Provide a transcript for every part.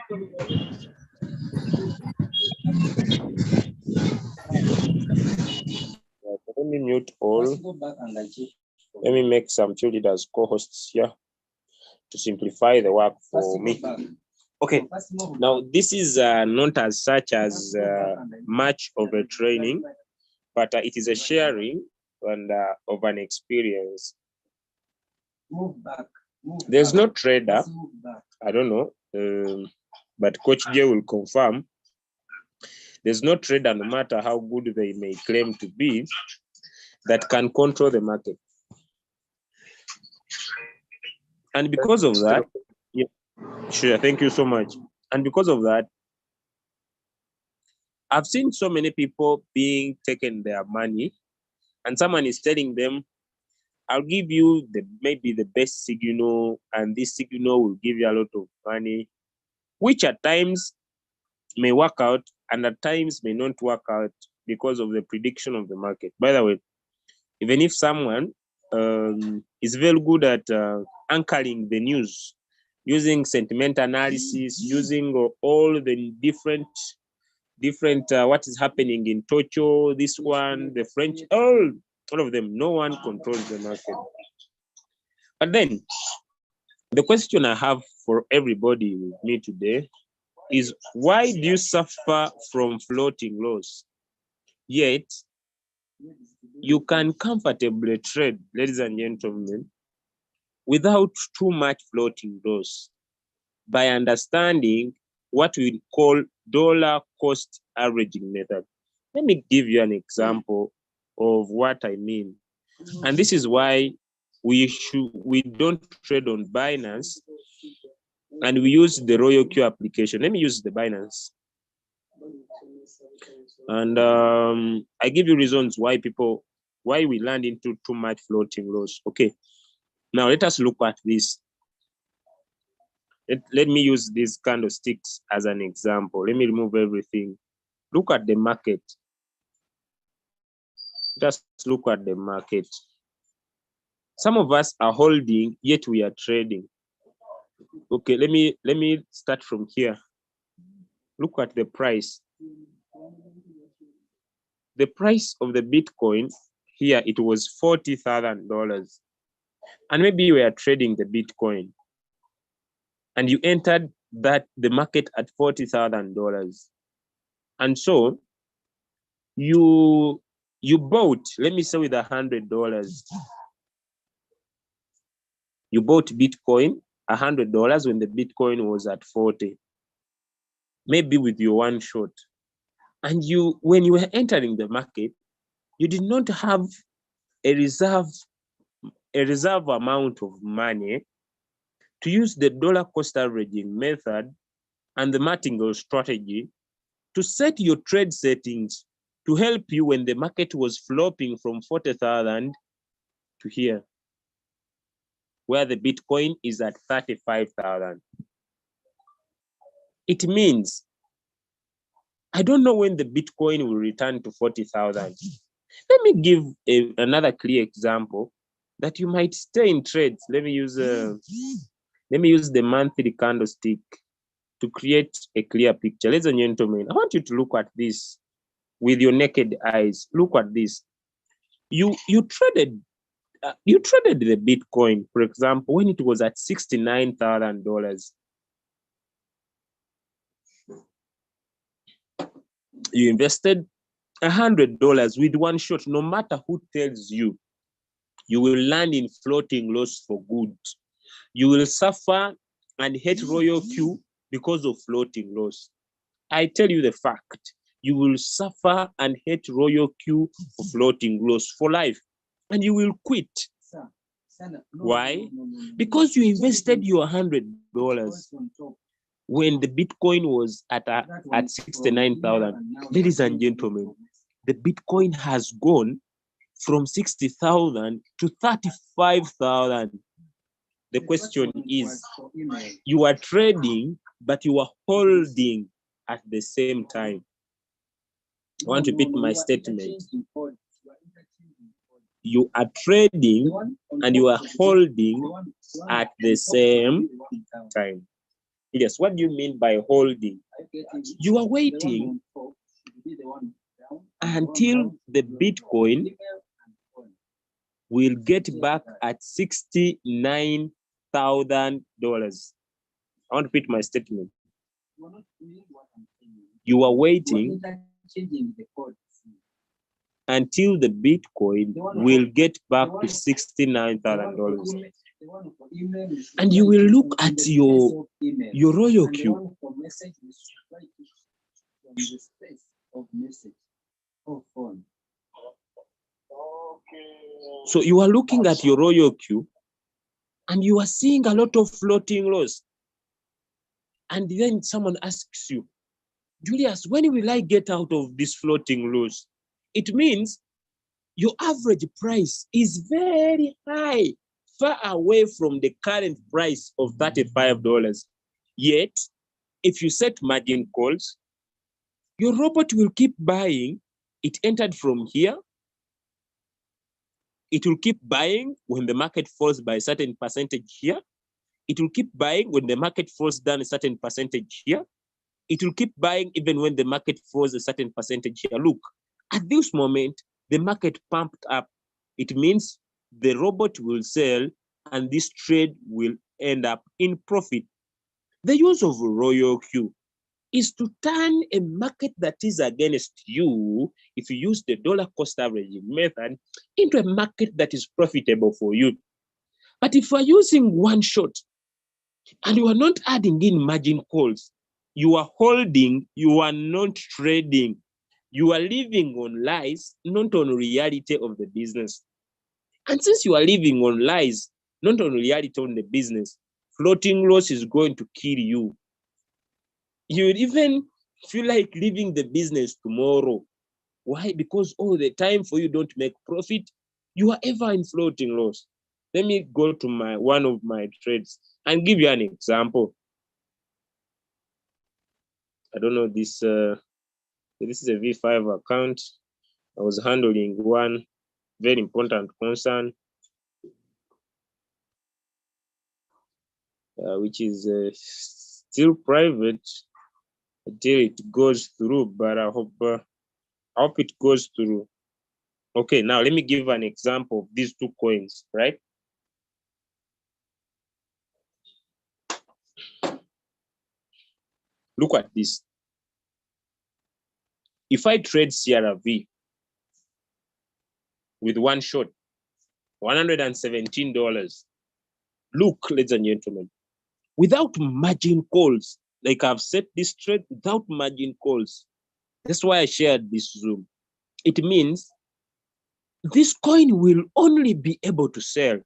Let me mute all. Let me make some two leaders co-hosts here to simplify the work for me. Okay, now this is not as such as much of a training, but it is a sharing and of an experience. There's no trader, I don't know, but Coach J will confirm. There's no trader, no matter how good they may claim to be, that can control the market. And because of that, yeah, sure, thank you so much. And because of that, I've seen so many people being taken their money, and someone is telling them, I'll give you maybe the best signal, and this signal will give you a lot of money, which at times may work out and at times may not work out because of the prediction of the market. By the way, even if someone is very good at anchoring the news, using sentiment analysis, using all the different what is happening in Tokyo, this one, the French, all of them, no one controls the market. But then the question I have for everybody with me today is, why do you suffer from floating loss? Yet you can comfortably trade, ladies and gentlemen, without too much floating loss by understanding what we call dollar cost averaging method. Let me give you an example of what I mean. And this is why we don't trade on Binance, and we use the Royal Q application. Let me use the Binance. And I give you reasons why we land into too much floating loss. Okay, now let us look at this. Let me use these candlesticks as an example. Let me remove everything. Look at the market. Just look at the market. Some of us are holding, yet we are trading. Okay, let me start from here. Look at the price. The price of the Bitcoin here, it was $40,000. And maybe you are trading the Bitcoin and you entered the market at $40,000. And so you bought, let me say with $100. You bought Bitcoin $100 when the Bitcoin was at 40, maybe with your one shot. And when you were entering the market, you did not have a reserve amount of money to use the dollar cost averaging method and the martingale strategy to set your trade settings to help you when the market was flopping from 40,000 to here, where the Bitcoin is at 35,000. It means, I don't know when the Bitcoin will return to 40,000. Let me give another clear example that you might stay in trades. Let me use the monthly candlestick to create a clear picture. Ladies and gentlemen, I want you to look at this with your naked eyes. Look at this. You traded the Bitcoin, for example, when it was at $69,000. You invested $100 with one shot. No matter who tells you, you will land in floating loss for good. You will suffer and hate Royal Q because of floating loss. I tell you the fact, you will suffer and hate Royal Q for floating loss for life, and you will quit. Why? Because you invested your $100 when the Bitcoin was at 69,000. Ladies and gentlemen, the Bitcoin has gone from 60,000 to 35,000. The question is, you are trading, but you are holding at the same time. I want to repeat my statement. You are trading and you are holding at the same time. Yes, what do you mean by holding? You are waiting until the Bitcoin will get back at $69,000. I want to repeat my statement. You are waiting until the Bitcoin will get back to $69,000. And you will look at your Royal Q. So you are looking at your Royal Q and you are seeing a lot of floating loss. And then someone asks you, Julius, when will I get out of this floating loss? It means your average price is very high, far away from the current price of $35. Yet, if you set margin calls, your robot will keep buying. It entered from here. It will keep buying when the market falls by a certain percentage here. It will keep buying when the market falls down a certain percentage here. It will keep buying even when the market falls a certain percentage here. Look, at this moment, the market pumped up. It means the robot will sell and this trade will end up in profit. The use of Royal Q is to turn a market that is against you, if you use the dollar cost averaging method, into a market that is profitable for you. But if you are using one shot and you are not adding in margin calls, you are holding, you are not trading. You are living on lies, not on reality of the business. And since you are living on lies, not on reality on the business, floating loss is going to kill you. You would even feel like leaving the business tomorrow. Why? Because all the time for you don't make profit, you are ever in floating loss. Let me go to one of my trades and give you an example. I don't know this. This is a V5 account. I was handling one very important concern, which is still private until it goes through, but I hope it goes through. Okay, now let me give an example of these two coins, right? Look at this. If I trade CRV with one shot, $117. Look, ladies and gentlemen, without margin calls, like I've set this trade without margin calls. That's why I shared this Zoom. It means this coin will only be able to sell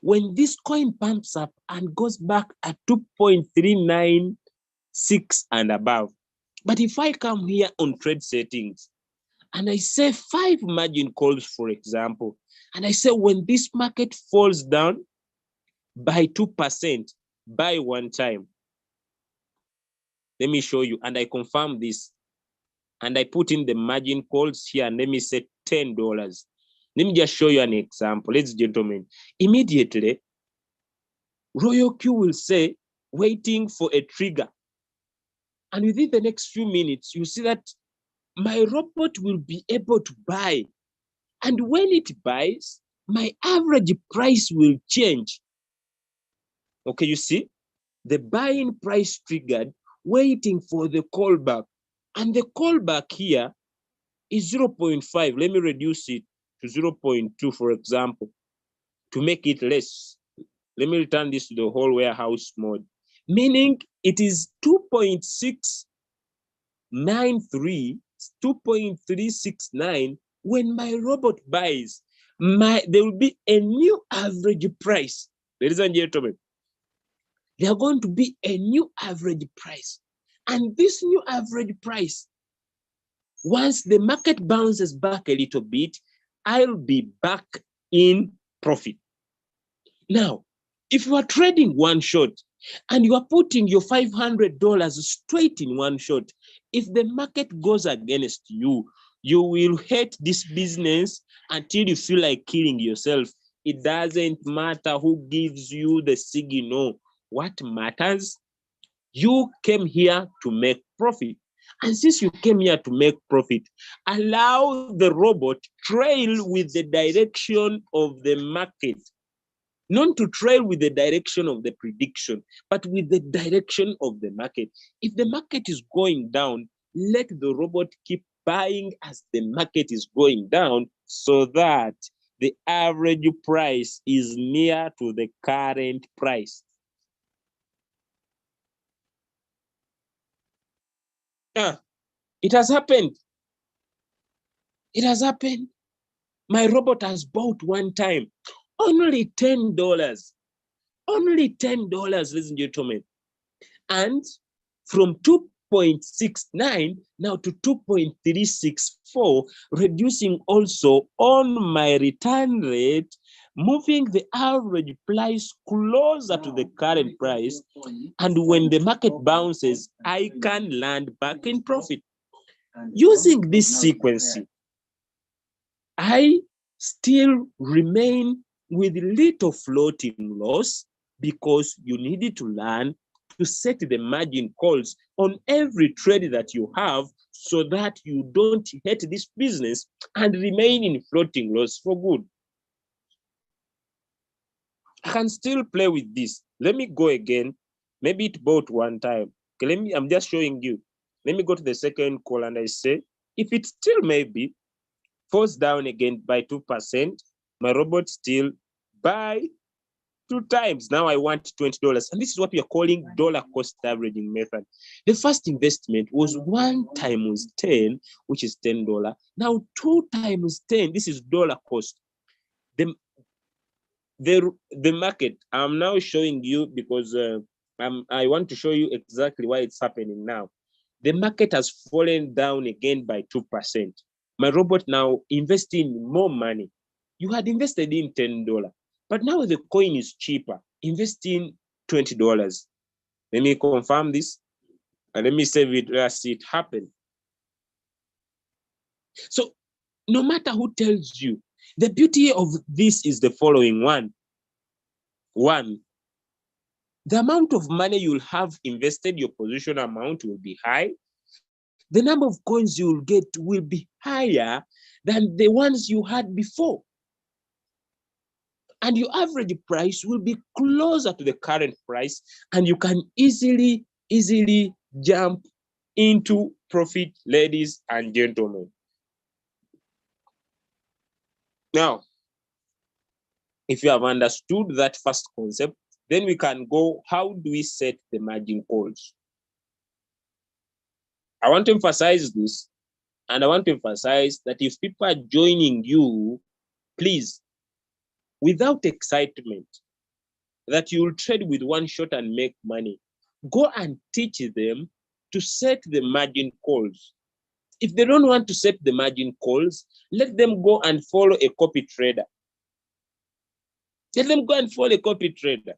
when this coin pumps up and goes back at 2.396 and above. But if I come here on trade settings and I say 5 margin calls, for example, and I say when this market falls down by 2%, buy one time. Let me show you, and I confirm this. And I put in the margin calls here, and let me say $10. Let me just show you an example, ladies and gentlemen. Immediately, Royal Q will say, waiting for a trigger. And within the next few minutes, you see that my robot will be able to buy. And when it buys, my average price will change. Okay, you see? The buying price triggered, waiting for the callback. And the callback here is 0.5. Let me reduce it to 0.2, for example, to make it less. Let me return this to the whole warehouse mode, meaning it is 2.693, 2.369. When my robot buys, there will be a new average price. Ladies and gentlemen, there are going to be a new average price. And this new average price, once the market bounces back a little bit, I'll be back in profit. Now, if you are trading one shot and you are putting your $500 straight in one shot, if the market goes against you, you will hate this business until you feel like killing yourself. It doesn't matter who gives you the signal. what matters. You came here to make profit. And since you came here to make profit, allow the robot trail with the direction of the market. Not to trail with the direction of the prediction, but with the direction of the market. If the market is going down, let the robot keep buying as the market is going down so that the average price is near to the current price. It has happened. It has happened. My robot has bought one time, only $10. Only $10, ladies and gentlemen. And from 2.69 now to 2.364, reducing also on my return rate, moving the average price closer to the current price. And when the market bounces, I can land back in profit. Using this sequence, I still remain with little floating loss because you needed to learn to set the margin calls on every trade that you have so that you don't hate this business and remain in floating loss for good. I can still play with this. Let me go again. Maybe it bought one time. Okay, I'm just showing you. Let me go to the second call and I say, if it still maybe falls down again by 2%, my robot still buy 2 times. Now I want $20. And this is what we are calling dollar cost averaging method. The first investment was 1 times 10, which is $10. Now 2 times 10, this is dollar cost. The market, I'm now showing you because I want to show you exactly why it's happening now. The market has fallen down again by 2%. My robot now investing more money. You had invested in $10, but now the coin is cheaper, investing $20. Let me confirm this and let me save it. Let's see it happen. So no matter who tells you, the beauty of this is the following one. One, the amount of money you'll have invested, your position amount will be high. The number of coins you'll get will be higher than the ones you had before. And your average price will be closer to the current price, and you can easily jump into profit, ladies and gentlemen. Now, if you have understood that first concept, then we can go, how do we set the margin calls? I want to emphasize this, and I want to emphasize that if people are joining you, please, without excitement, that you will trade with one shot and make money, go and teach them to set the margin calls. If they don't want to set the margin calls, let them go and follow a copy trader. Let them go and follow a copy trader.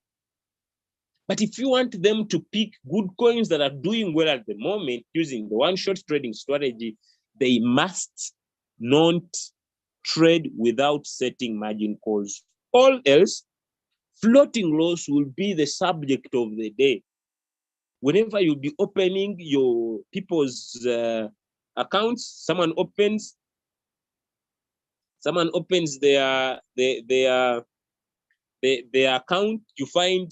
But if you want them to pick good coins that are doing well at the moment using the one-shot trading strategy, they must not trade without setting margin calls. All else, floating loss will be the subject of the day. Whenever you'll be opening your people's accounts, someone opens their account, you find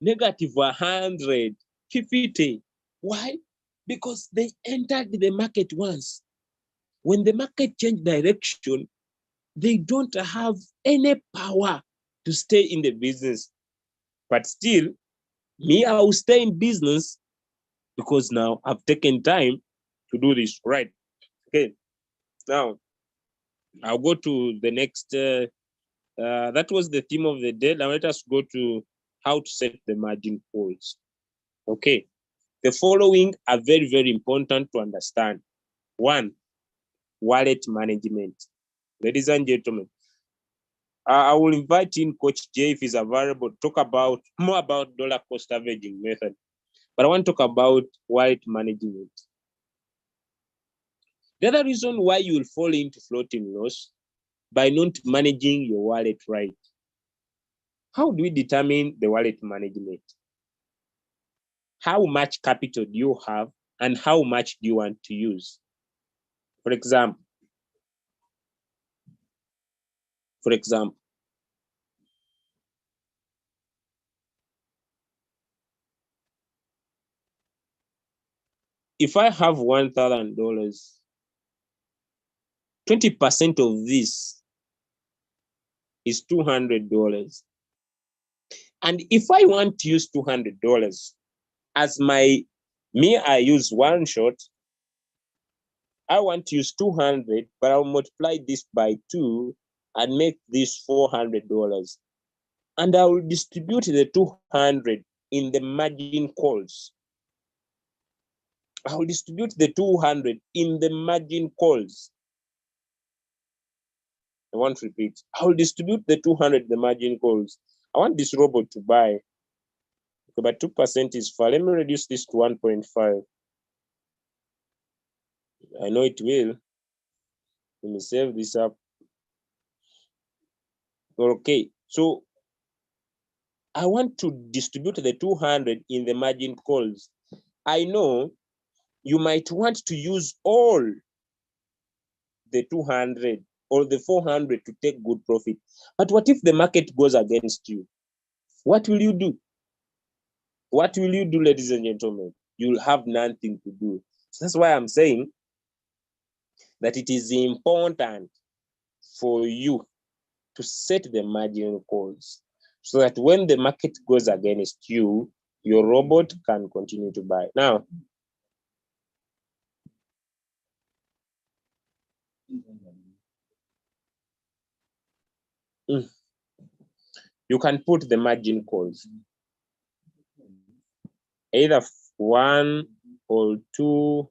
negative 150. Why? Because they entered the market once. When the market changed direction, they don't have any power to stay in the business. But still, me, I will stay in business because now I've taken time to do this, right? Okay. Now, I'll go to the next, that was the theme of the day. Now let us go to how to set the margin calls. Okay. The following are very, very important to understand. One, wallet management. Ladies and gentlemen, I will invite in Coach Jay if he's available to talk about more about dollar cost averaging method. But I want to talk about wallet management. The other reason why you will fall into floating loss by not managing your wallet right. How do we determine the wallet management? How much capital do you have and how much do you want to use? For example, if I have $1,000, 20% of this is $200. And if I want to use $200 as I use one shot, I want to use 200, but I'll multiply this by 2 and make this $400. And I will distribute the 200 in the margin calls. I will distribute the 200 in the margin calls. I want to repeat. I will distribute the 200 the margin calls. I want this robot to buy. Okay, but 2% is far. Let me reduce this to 1.5. I know it will. Let me save this up. Okay, so I want to distribute the 200 in the margin calls. I know you might want to use all the 200 or the 400 to take good profit. But what if the market goes against you? What will you do? What will you do, ladies and gentlemen? You'll have nothing to do. So that's why I'm saying that it is important for you to set the margin calls so that when the market goes against you, your robot can continue to buy. Now, you can put the margin calls, either 1 or 2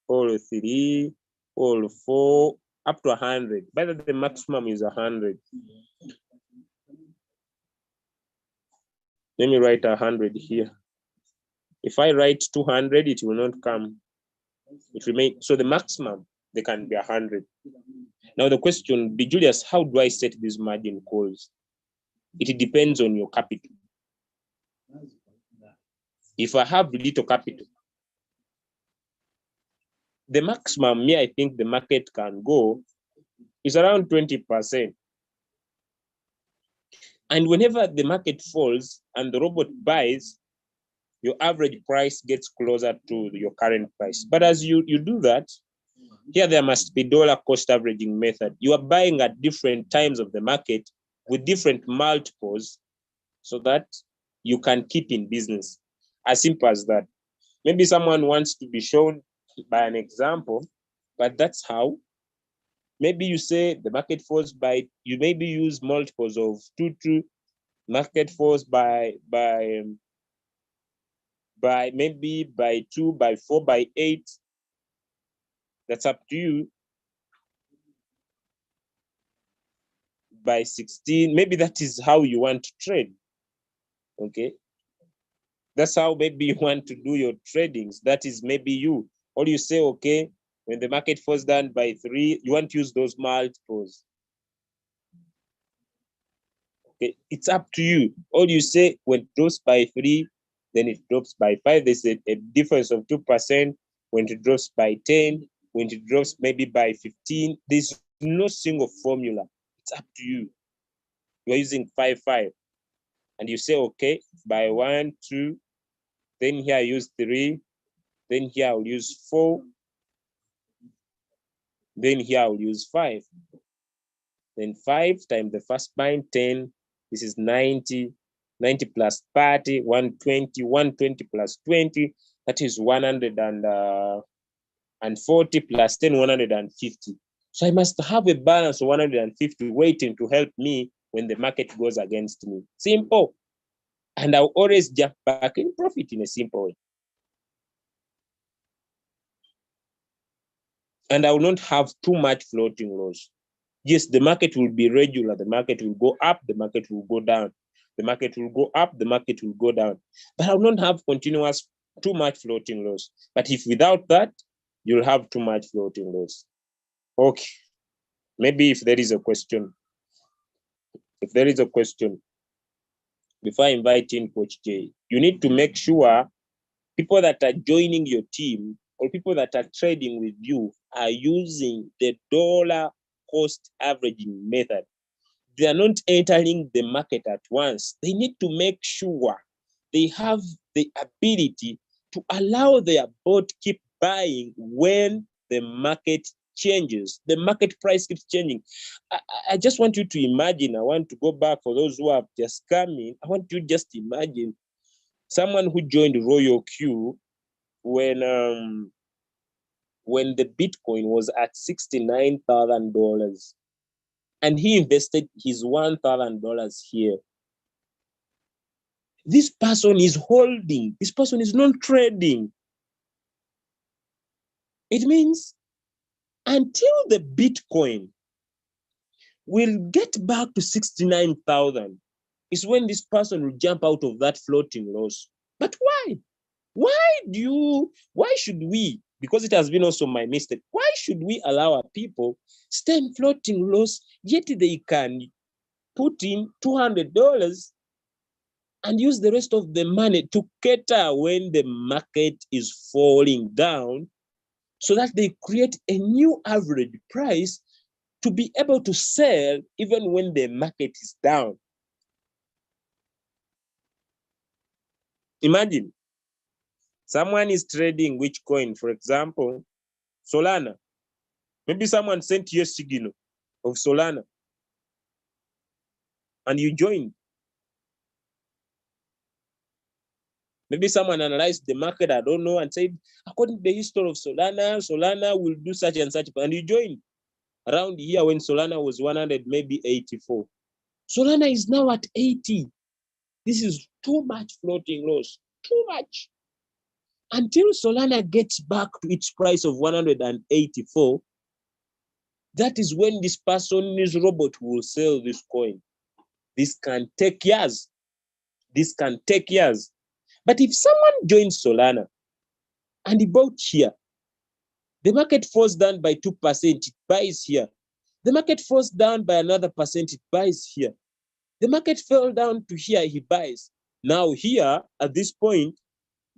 or 3 or 4, up to 100. But the maximum is 100. Let me write 100 here. If I write 200, it will not come. It remains. So the maximum, they can be 100. Now the question, Julius, how do I set these margin calls? It depends on your capital. If I have little capital, the maximum I think the market can go is around 20%. And whenever the market falls and the robot buys, your average price gets closer to your current price. But as you do that, here there must be dollar cost averaging method. You are buying at different times of the market with different multiples so that you can keep in business. As simple as that. Maybe someone wants to be shown by an example, but that's how. Maybe you say the market falls by, you maybe use multiples of 2, market falls by maybe by 2, by 4, by 8. That's up to you. By 16, maybe that is how you want to trade. Okay, that's how maybe you want to do your tradings. That is maybe you. Or you say, okay, when the market falls down by 3, you want to use those multiples. Okay, it's up to you. Or you say when it drops by 3, then it drops by 5. There's a difference of 2%. When it drops by 10, when it drops maybe by 15, there's no single formula. It's up to you. You're using 5, 5. And you say, okay, by 1, 2, then here I use 3, then here I'll use 4, then here I'll use 5. Then 5 times the first bind, 10, this is 90, 90 plus 30, 120, 120 plus 20, that is 140 plus 10, 150. So I must have a balance of 150 waiting to help me when the market goes against me. Simple. And I'll always jump back in profit in a simple way. And I will not have too much floating loss. Yes, the market will be regular. The market will go up, the market will go down. The market will go up, the market will go down. But I will not have continuous too much floating loss. But if without that, you'll have too much floating loss. Okay. Maybe if there is a question. If there is a question. before I invite in Coach J, you need to make sure people that are joining your team or people that are trading with you are using the dollar cost averaging method. They are not entering the market at once. They need to make sure they have the ability to allow their boat keep buying when the market changes. The market price keeps changing. I just want you to imagine, I want to go back for those who have just come in. I want you to just imagine someone who joined Royal Q when the Bitcoin was at $69,000 and he invested his $1,000 here. This person is holding, this person is not trading. It means until the Bitcoin will get back to 69,000 is when this person will jump out of that floating loss. But why? Why should we, because it has been also my mistake, why should we allow our people stay in floating loss, yet they can put in $200 and use the rest of the money to cater when the market is falling down so that they create a new average price to be able to sell even when the market is down? Imagine someone is trading which coin, for example, Solana. Maybe someone sent you a signal of Solana and you joined. Maybe someone analyzed the market, I don't know, and said, according to the history of Solana, Solana will do such and such, and you joined around here when Solana was 100, maybe 84. Solana is now at 80. This is too much floating loss, too much. Until Solana gets back to its price of 184, that is when this person, this robot, will sell this coin. This can take years. This can take years. But if someone joins Solana and he bought here, the market falls down by 2%, it buys here. The market falls down by another percent, it buys here. The market fell down to here, he buys. Now here, at this point,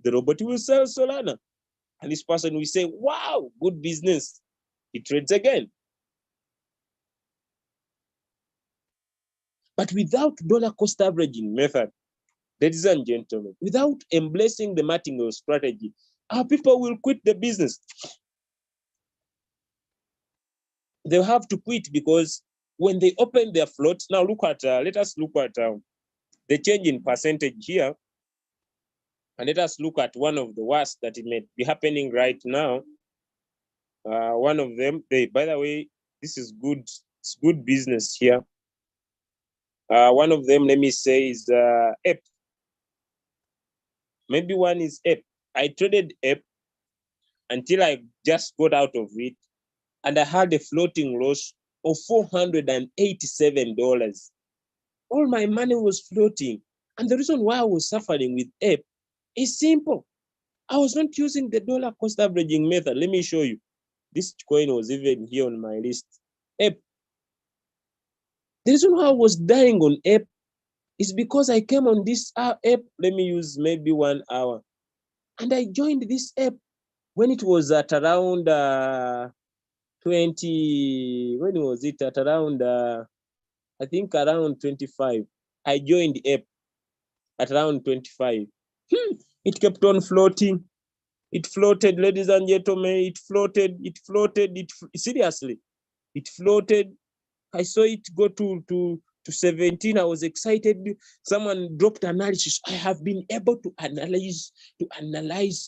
the robot will sell Solana. And this person will say, wow, good business. He trades again. But without dollar cost averaging method, ladies and gentlemen, without embracing the martingale strategy, our people will quit the business. They'll have to quit because when they open their float, now look at, let us look at the change in percentage here. And let us look at one of the worst that it may be happening right now. One of them, by the way, this is good, it's good business here. One of them, let me say, is app. Maybe one is app. I traded app until I just got out of it, and I had a floating loss of $487. All my money was floating. And the reason why I was suffering with app is simple. I was not using the dollar cost averaging method. Let me show you. This coin was even here on my list. App. The reason why I was dying on app is because I came on this app. Let me use maybe 1 hour. And I joined this app when it was at around 20, when was it? At around, I think around 25. I joined the app at around 25. It kept on floating. It floated, ladies and gentlemen. It floated. Seriously, it floated. I saw it go to 17. I was excited. Someone dropped analysis. I have been able to analyze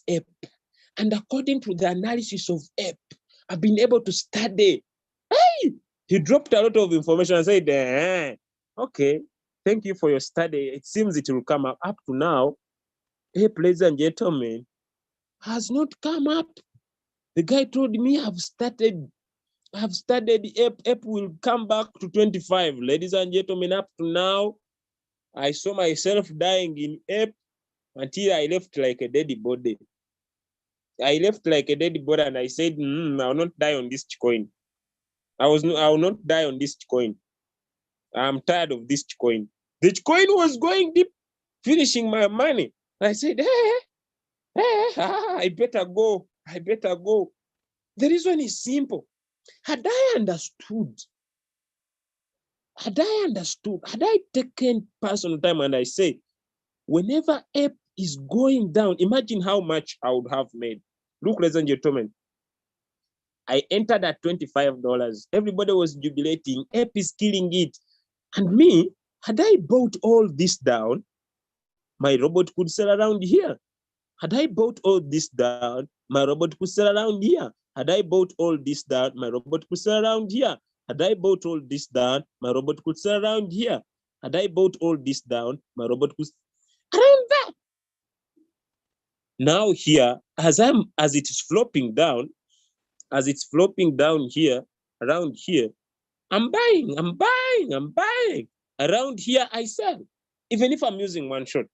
app. And according to the analysis of app, I've been able to study. Hey! He dropped a lot of information and said, okay, thank you for your study. It seems it will come up to now. Hey, ladies and gentlemen, has not come up. The guy told me I've studied app will come back to 25. Ladies and gentlemen, up to now, I saw myself dying in app until I left like a dead body. I left like a dead body and I said, I will not die on this coin. I will not die on this coin. I'm tired of this coin. The coin was going deep. finishing my money. I said, I better go. I better go. The reason is simple. Had I understood, had I taken personal time and I say, whenever ape is going down, imagine how much I would have made. Look, ladies and gentlemen, I entered at $25. Everybody was jubilating. Ape is killing it. And me, had I bought all this down, my robot could sell around here. Had I bought all this down, my robot could sell around here. Had I bought all this down, my robot could sell around here. Had I bought all this down, my robot could sell around here. Had I bought all this down, my robot could around that. Now here, as it is flopping down, here, around here, I'm buying. Around here, I sell. Even if I'm using one shot.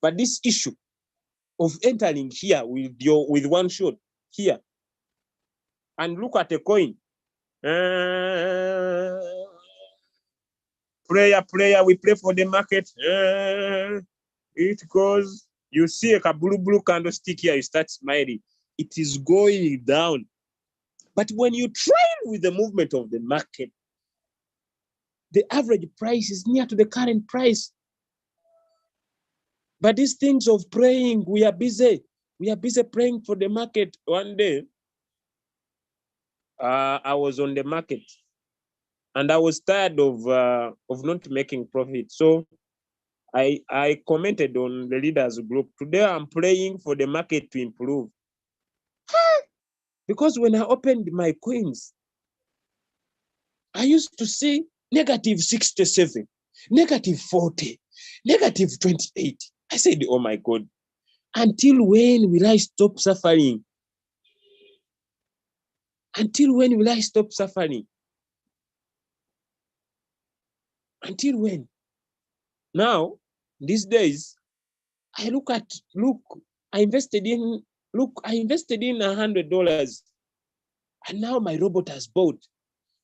But this issue of entering here with one shot here, and look at a coin. Prayer, we pray for the market. It goes, you see a blue candlestick here, you start smiling. It is going down. But when you trail with the movement of the market, the average price is near to the current price. But these things of praying, we are busy. We are busy praying for the market. One day, I was on the market and I was tired of not making profit. So I commented on the leaders group. Today I'm praying for the market to improve. Because when I opened my coins, I used to see -67, -40, -28. I said, oh my God, until when will I stop suffering? Until when will I stop suffering? Until when? Now, these days, I invested in $100, and now my robot has bought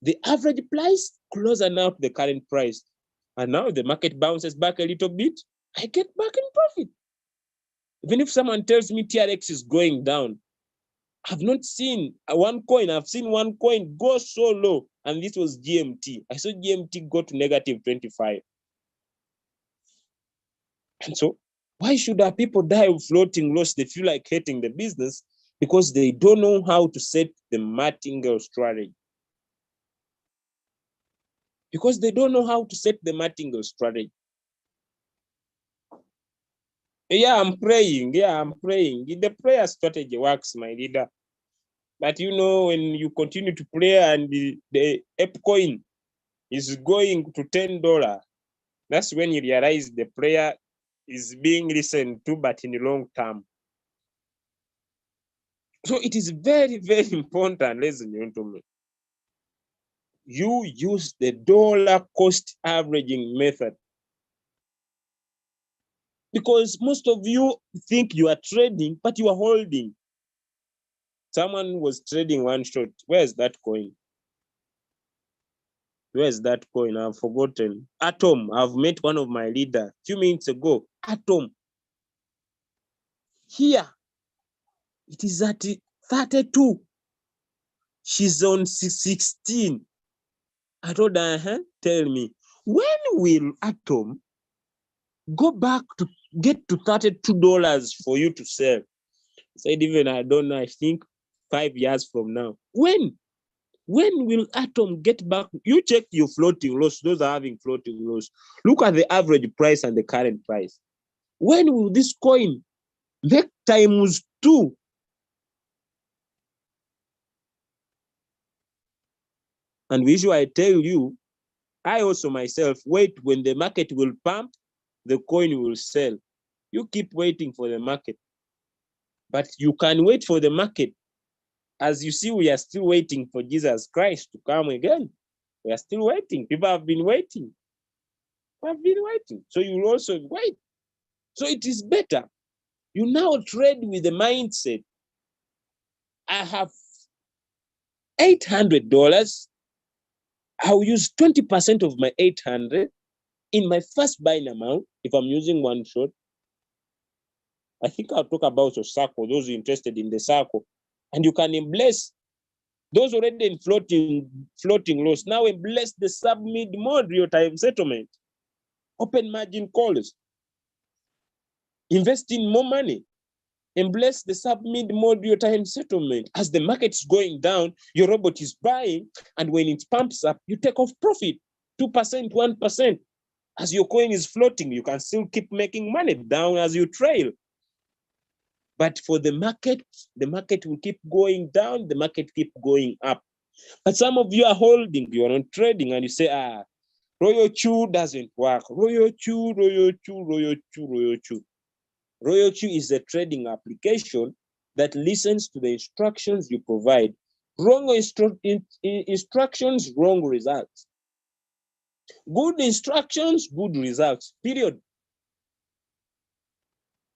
the average price closer now to the current price. And now the market bounces back a little bit, I get back in profit. Even if someone tells me TRX is going down, I've not seen one coin. I've seen one coin go so low, and this was GMT. I saw GMT go to -25. And so, why should our people die of floating loss? They feel like hating the business because they don't know how to set the martingale strategy. Because they don't know how to set the martingale strategy. Yeah, I'm praying. The prayer strategy works, my leader. But you know, when you continue to pray and the ape coin is going to $10, that's when you realize the prayer is being listened to, but in the long term. So it is very, very important, ladies and gentlemen. You use the dollar cost averaging method. Because most of you think you are trading, but you are holding. Someone was trading one shot. Where's that coin? Where's that coin? I've forgotten. Atom. I've met one of my leaders a few minutes ago. Atom. Here, it is at 32. She's on 16. I told her, tell me, when will Atom go back to get to $32 for you to sell? I said, even I don't know, I think 5 years from now. When will Atom get back? You check your floating loss. Those are having floating loss. Look at the average price and the current price. When will this coin make ×2? And which I tell you, I also myself wait when the market will pump, the coin will sell. You keep waiting for the market. But you can wait for the market. As you see, we are still waiting for Jesus Christ to come again. We are still waiting. People have been waiting. So you will also wait. So it is better. You now trade with the mindset. I have $800. I'll use 20% of my 800 in my first buying amount if I'm using one shot. I think I'll talk about your circle, those interested in the circle. And you can embrace those already in floating loss. Now embrace the sub-mid mode real-time settlement. Open margin calls. Invest in more money. Embrace the sub-mid mode real-time settlement. As the market's going down, your robot is buying, and when it pumps up, you take off profit, 2%, 1%. As your coin is floating, you can still keep making money down as you trail. But for the market will keep going down, the market keep going up. But some of you are holding, you are not trading, and you say, Royal Chew doesn't work. Royal Chew. Royal Chew is a trading application that listens to the instructions you provide. Wrong instructions, wrong results. Good instructions, good results, period.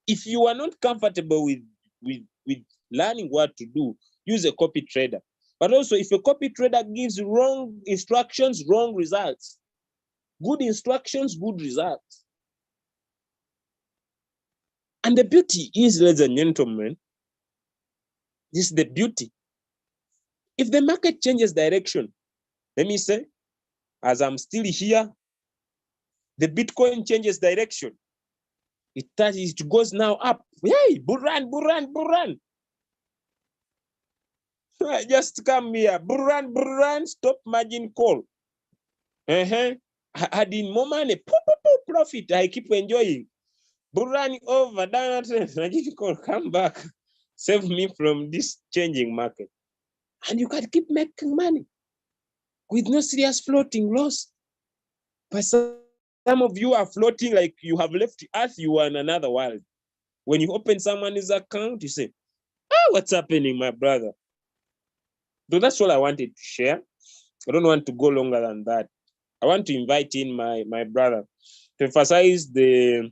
If you are not comfortable with learning what to do, use a copy trader. But also, if a copy trader gives wrong instructions, wrong results. Good instructions, good results. And the beauty is, ladies and gentlemen, this is the beauty. If the market changes direction, let me say, as I'm still here, the Bitcoin changes direction. It goes now up. Hey, bull run. Just come here, bull run, stop margin call. Add in more money, profit. I keep enjoying. Bull run over, down, margin call, come back. Save me from this changing market. And you can keep making money with no serious floating loss. But some of you are floating like you have left Earth, you are in another world. When you open someone's account, you say, what's happening, my brother? So that's all I wanted to share. I don't want to go longer than that. I want to invite in my brother to emphasize the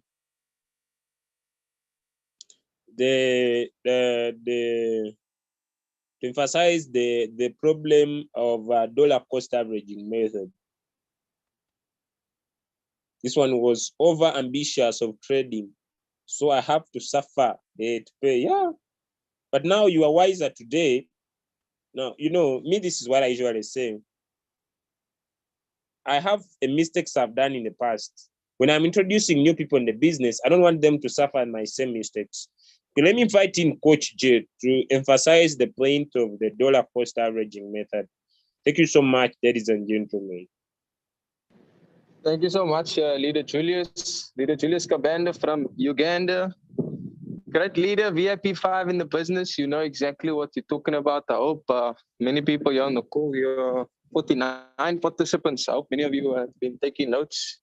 problem of dollar cost averaging method. This one was over ambitious of trading, so I have to suffer to pay. Yeah, but now you are wiser today. Now, me, this is what I usually say. I have mistakes I've done in the past. When I'm introducing new people in the business, I don't want them to suffer my same mistakes. So let me invite in Coach J to emphasize the point of the dollar cost averaging method. Thank you so much, ladies and gentlemen. Thank you so much, Leader Julius Kabanda from Uganda. Great leader, VIP5 in the business. You know exactly what you're talking about. I hope many people here on the call, you're 49 participants. I hope many of you have been taking notes,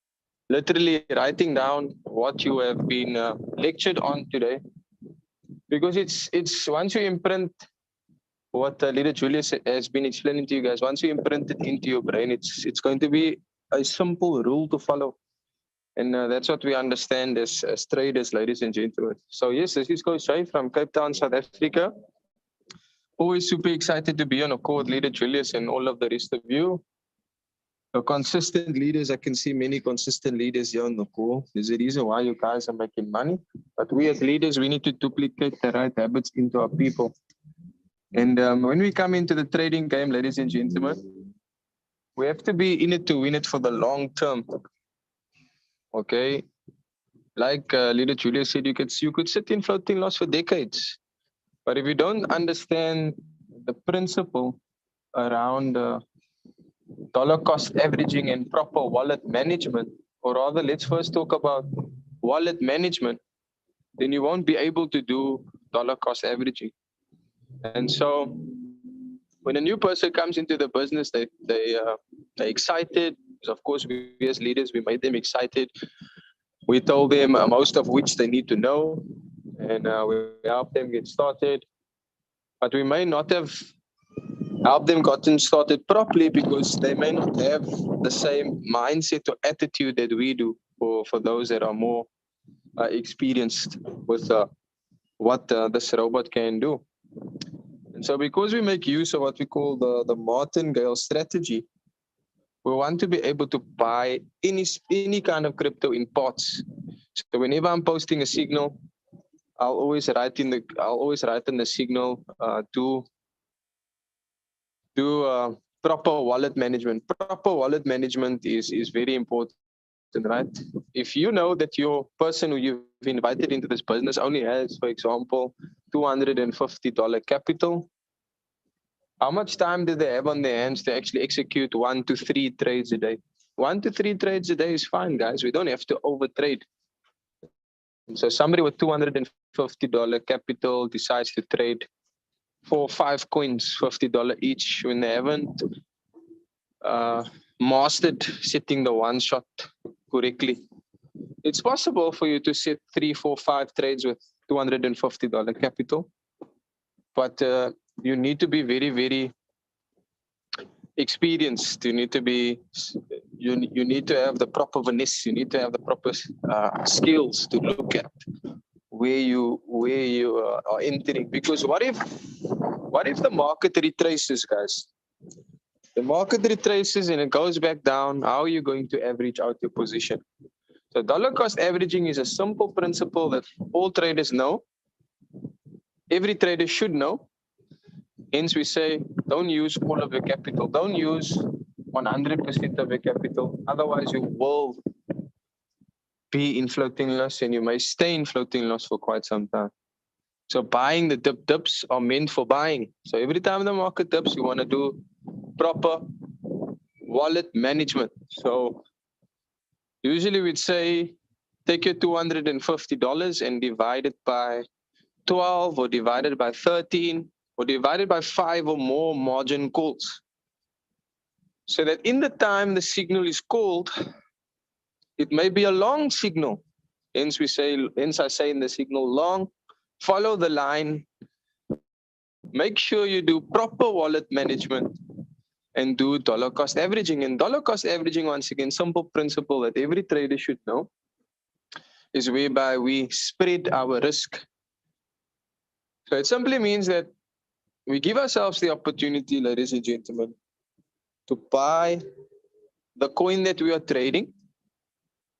literally writing down what you have been lectured on today. Because it's once you imprint what Leader Julius has been explaining to you guys, once you imprint it into your brain, it's going to be a simple rule to follow. And that's what we understand as traders, ladies and gentlemen. So yes, this is Coach Jay from Cape Town, South Africa. Always super excited to be on a call with Leader Julius and all of the rest of you. So consistent leaders, I can see many consistent leaders here on the call. There's a reason why you guys are making money. But we as leaders, we need to duplicate the right habits into our people. And when we come into the trading game, ladies and gentlemen, we have to be in it to win it for the long term. Okay, like Leader Julius said, you could sit in floating loss for decades, but if you don't understand the principle around dollar cost averaging and proper wallet management, or rather, let's first talk about wallet management, then you won't be able to do dollar cost averaging. And so, when a new person comes into the business, they're excited. Of course, we as leaders, we made them excited. We told them most of which they need to know, and we helped them get started. But we may not have helped them gotten started properly because they may not have the same mindset or attitude that we do for those that are more experienced with what this robot can do. And so because we make use of what we call the martingale strategy, we want to be able to buy any kind of crypto in pots. So whenever I'm posting a signal, I'll always write in the signal, do proper wallet management. Proper wallet management is very important, right? If you know that your person who you've invited into this business only has, for example, $250 capital, how much time do they have on their hands to actually execute 1 to 3 trades a day? 1 to 3 trades a day is fine, guys. We don't have to overtrade. So somebody with $250 capital decides to trade 4 or 5 coins, $50 each, when they haven't mastered setting the one shot correctly. It's possible for you to set 3, 4, 5 trades with $250 capital, but you need to be very, very experienced. You need to be, you need to have the proper finesse. You need to have the proper skills to look at where you are entering. Because what if the market retraces, guys? The market retraces and it goes back down. How are you going to average out your position? So dollar cost averaging is a simple principle that all traders know. Every trader should know. Hence we say, don't use all of your capital. Don't use 100% of your capital. Otherwise you will be in floating loss and you may stay in floating loss for quite some time. So buying the dips are meant for buying. So every time the market dips, you want to do proper wallet management. So usually we'd say, take your $250 and divide it by 12 or divide it by 13 or divide it by 5 or more margin calls. So that in the time the signal is called, it may be a long signal. Hence I say in the signal long, follow the line, make sure you do proper wallet management and do dollar cost averaging. And dollar cost averaging, once again, simple principle that every trader should know, is whereby we spread our risk. So it simply means that we give ourselves the opportunity, ladies and gentlemen, to buy the coin that we are trading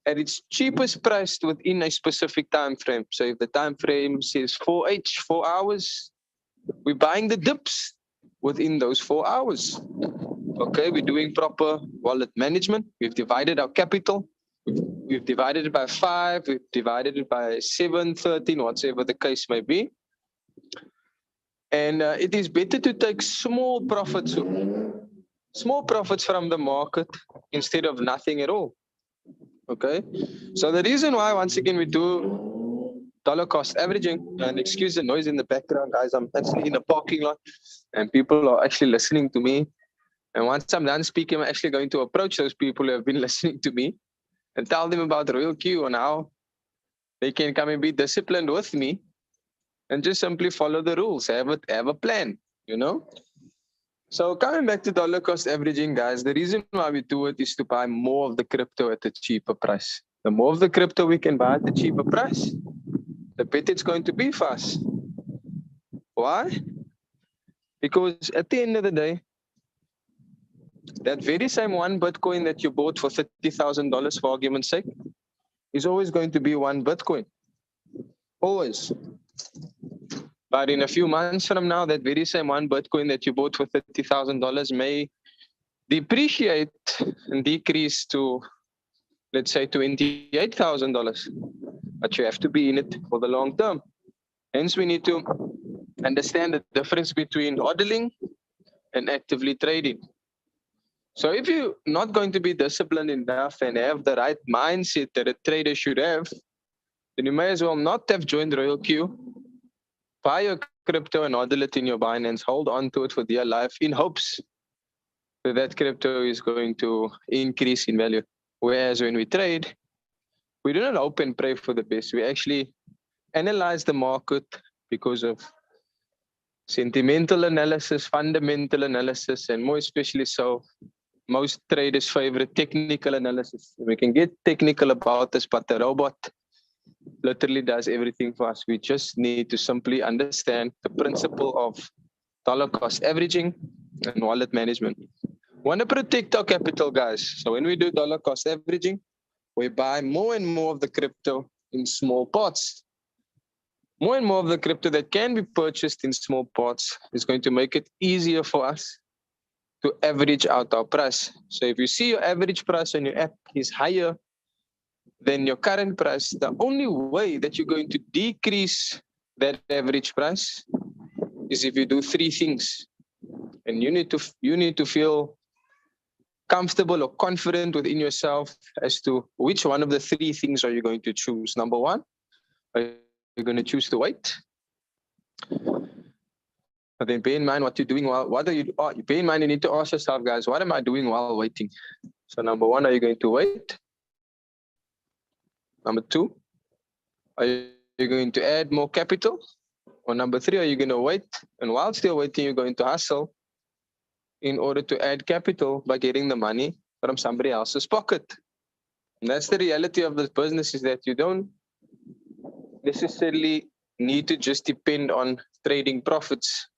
at its cheapest price within a specific time frame. So if the time frame says 4 hours, we're buying the dips within those 4 hours. Okay, we're doing proper wallet management. We've divided our capital. We've divided it by 5, we've divided it by 7, 13, whatever the case may be. And it is better to take small profits from the market instead of nothing at all. Okay, so the reason why, once again, we do dollar cost averaging, and excuse the noise in the background, guys, I'm actually in a parking lot and people are actually listening to me. And once I'm done speaking, I'm actually going to approach those people who have been listening to me and tell them about Royal Q and how they can come and be disciplined with me and just simply follow the rules, have a plan, you know? So coming back to dollar cost averaging, guys, the reason why we do it is to buy more of the crypto at a cheaper price. The more of the crypto we can buy at a cheaper price, the better it's going to be for us. Why? Because at the end of the day, that very same one Bitcoin that you bought for $30,000, for argument's sake, is always going to be one Bitcoin. Always. But in a few months from now, that very same one Bitcoin that you bought for $30,000 may depreciate and decrease to, let's say, $28,000. But you have to be in it for the long term. Hence, we need to understand the difference between hodling and actively trading. So if you're not going to be disciplined enough and have the right mindset that a trader should have, then you may as well not have joined Royal Q. Buy your crypto and hodl it in your Binance. Hold on to it for dear life in hopes that that crypto is going to increase in value. Whereas when we trade, we do not hope and pray for the best. We actually analyze the market because of sentimental analysis, fundamental analysis, and more especially so, most traders' favorite, technical analysis. We can get technical about this, but the robot literally does everything for us. We just need to simply understand the principle of dollar cost averaging and wallet management. We want to protect our capital, guys. So when we do dollar cost averaging, we buy more and more of the crypto in small pots. more and more of the crypto that can be purchased in small parts is going to make it easier for us to average out our price. So if you see your average price on your app is higher than your current price, the only way that you're going to decrease that average price is if you do three things. And you need to feel comfortable or confident within yourself as to which one of the three things are you going to choose. Number one, are you going to choose to wait? But then bear in mind what you're doing while, what are you, bear in mind you need to ask yourself, guys, what am I doing while waiting? So number one, are you going to wait? Number two, are you going to add more capital? Or number three, are you going to wait? And while still waiting, you're going to hustle in order to add capital by getting the money from somebody else's pocket. And that's the reality of this business, is that you don't necessarily need to just depend on trading profits.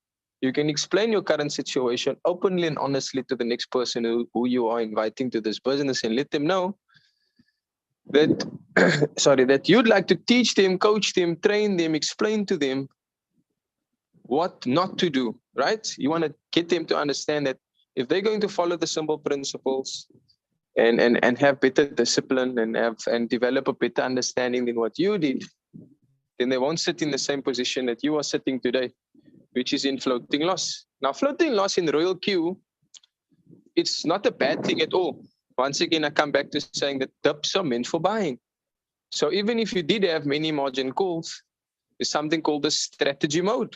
You can explain your current situation openly and honestly to the next person who you are inviting to this business, and let them know that that you'd like to teach them, coach them, train them, explain to them what not to do, right? You want to get them to understand that if they're going to follow the simple principles and have better discipline and develop a better understanding than what you did, then they won't sit in the same position that you are sitting today, which is in floating loss. Now, floating loss in Royal Q, it's not a bad thing at all. Once again, I come back to saying that dips are meant for buying. So even if you did have many margin calls, there's something called the strategy mode,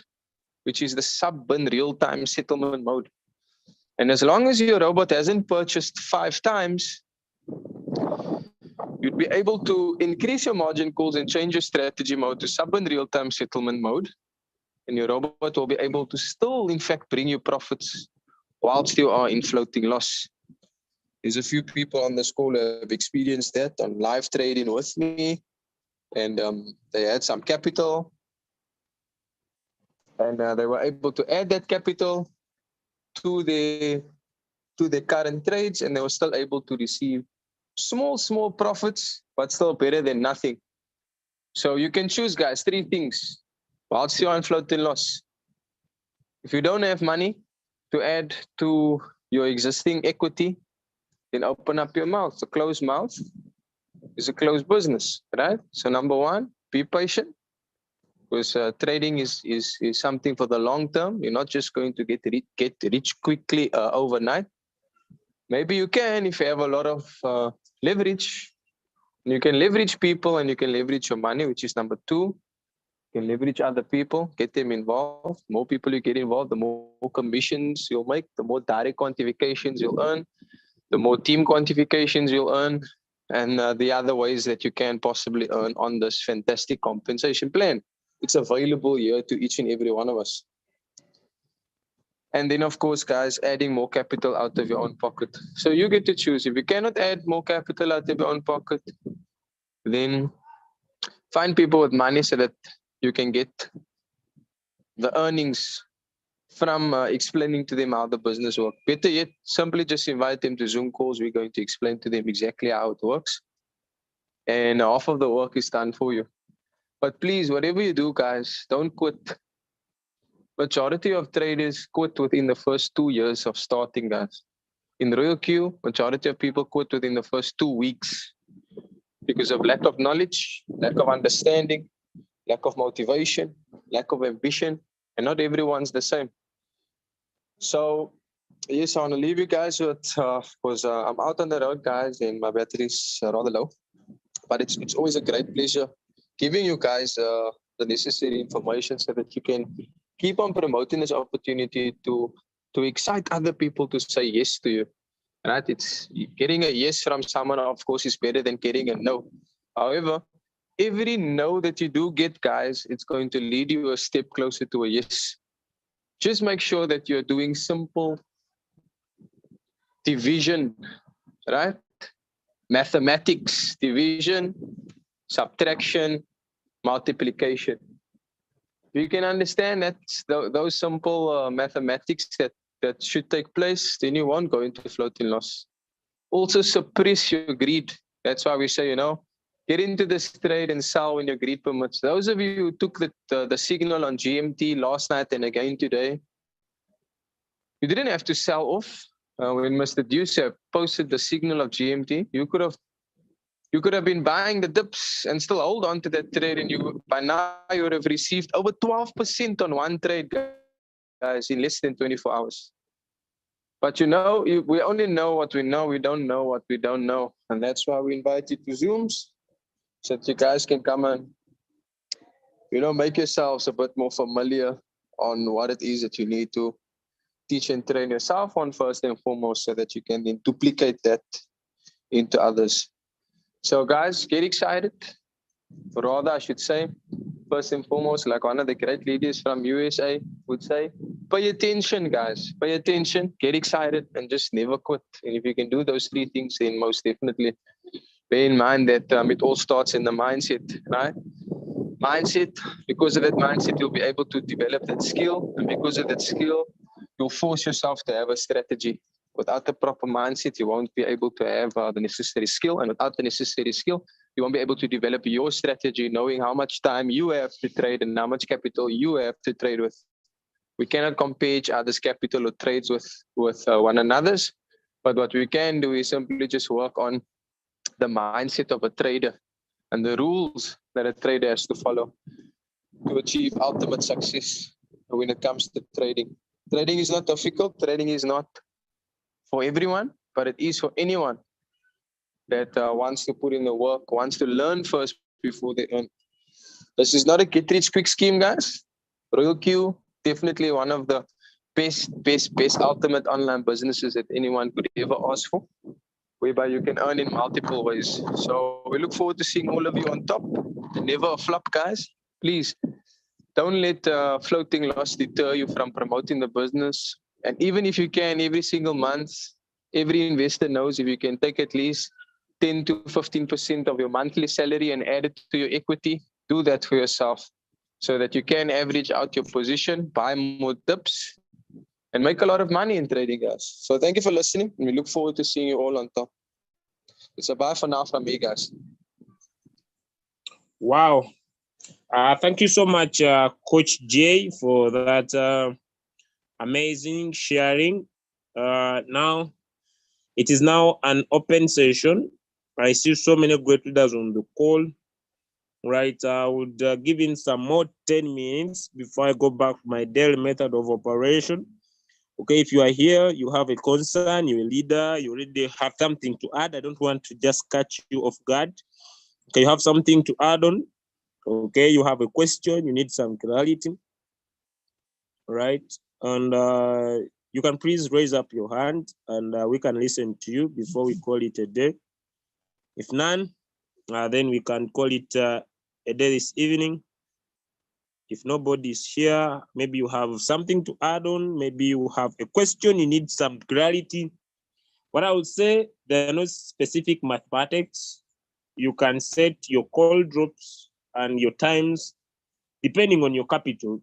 which is the sub-bin real-time settlement mode. And as long as your robot hasn't purchased 5 times, you'd be able to increase your margin calls and change your strategy mode to sub-bin real-time settlement mode. And your robot will be able to still, in fact, bring you profits whilst you are in floating loss. There's a few people on this call who have experienced that on live trading with me. And they had some capital. And they were able to add that capital to their current trades, and they were still able to receive small profits, but still better than nothing. So you can choose, guys, 3 things whilst you're on floating loss. If you don't have money to add to your existing equity, then open up your mouth. A closed mouth is a closed business, right? So number one, be patient, because trading is something for the long term. You're not just going to get rich quickly overnight. Maybe you can if you have a lot of leverage. You can leverage people and you can leverage your money, which is number 2. You can leverage other people, get them involved. The more people you get involved, the more commissions you'll make, the more direct quantifications you'll earn, the more team quantifications you'll earn, and the other ways that you can possibly earn on this fantastic compensation plan. It's available here to each and every one of us. And then, of course, guys, adding more capital out of your own pocket. So you get to choose. If you cannot add more capital out of your own pocket, then find people with money so that you can get the earnings from explaining to them how the business works. Better yet, simply just invite them to Zoom calls. We're going to explain to them exactly how it works. And half of the work is done for you. But please, whatever you do, guys, don't quit. Majority of traders quit within the first 2 years of starting, guys. In Royal Q, majority of people quit within the first 2 weeks because of lack of knowledge, lack of understanding, lack of motivation, lack of ambition, and not everyone's the same. So, yes, I want to leave you guys with, because I'm out on the road, guys, and my battery's rather low. But it's always a great pleasure giving you guys the necessary information so that you can keep on promoting this opportunity to excite other people to say yes to you. Right? It's getting a yes from someone, of course, is better than getting a no. However, every no that you do get, guys, it's going to lead you a step closer to a yes. Just make sure that you're doing simple division, right? Mathematics, division, subtraction, multiplication. You can understand that those simple mathematics that should take place, then you won't go into floating loss. Also suppress your greed. That's why we say, Get into this trade and sell when your greed permits. Those of you who took the signal on GMT last night and again today, you didn't have to sell off. When Mr. Deuce posted the signal of GMT, you could have been buying the dips and still hold on to that trade, and by now you would have received over 12% on one trade, guys, in less than 24 hours. But we only know what we know. We don't know what we don't know. And that's why we invite you to Zooms, so that you guys can come and, make yourselves a bit more familiar on what it is that you need to teach and train yourself on first and foremost, so that you can then duplicate that into others. So guys, get excited. Rather, I should say, first and foremost, like one of the great leaders from USA would say, pay attention, guys. Pay attention, get excited, and just never quit. And if you can do those three things, then most definitely bear in mind that it all starts in the mindset, right? Mindset, because of that mindset, you'll be able to develop that skill. And because of that skill, you'll force yourself to have a strategy. Without the proper mindset, you won't be able to have the necessary skill. And without the necessary skill, you won't be able to develop your strategy, knowing how much time you have to trade and how much capital you have to trade with. We cannot compare each other's capital or trades with one another's. But what we can do is simply just work on the mindset of a trader and the rules that a trader has to follow to achieve ultimate success when it comes to trading. Trading is not difficult. Trading is not for everyone, but it is for anyone that wants to put in the work, wants to learn first before they earn. This is not a get-rich-quick scheme, guys. Royal Q, definitely one of the best ultimate online businesses that anyone could ever ask for, whereby you can earn in multiple ways. So we look forward to seeing all of you on top. Never a flop, guys. Please don't let floating loss deter you from promoting the business. And even if you can, every single month, every investor knows if you can take at least 10 to 15% of your monthly salary and add it to your equity, do that for yourself so that you can average out your position, buy more dips, and make a lot of money in trading, guys. So thank you for listening, and we look forward to seeing you all on top. It's a bye for now from me, guys. Wow. Thank you so much, Coach Jay, for that amazing sharing. Now, it is now an open session. I see so many great leaders on the call. Right, I would give in some more 10 minutes before I go back to my daily method of operation. Okay, if you are here, you have a concern, you're a leader, you already have something to add. I don't want to just catch you off guard. Okay, you have something to add on. Okay, you have a question, you need some clarity. Right, and you can please raise up your hand and we can listen to you before we call it a day. If none, then we can call it a day this evening. If nobody is here, maybe you have something to add on, maybe you have a question, you need some clarity. What I would say, there are no specific mathematics. You can set your call drops and your times depending on your capital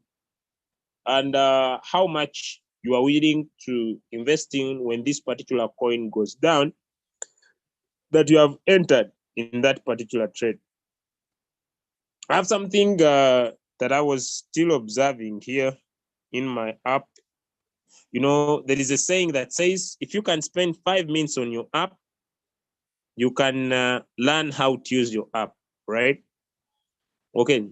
and how much you are willing to invest in when this particular coin goes down that you have entered in that particular trade. I have something that I was still observing here in my app. You know, there is a saying that says, if you can spend 5 minutes on your app, you can learn how to use your app, right? Okay,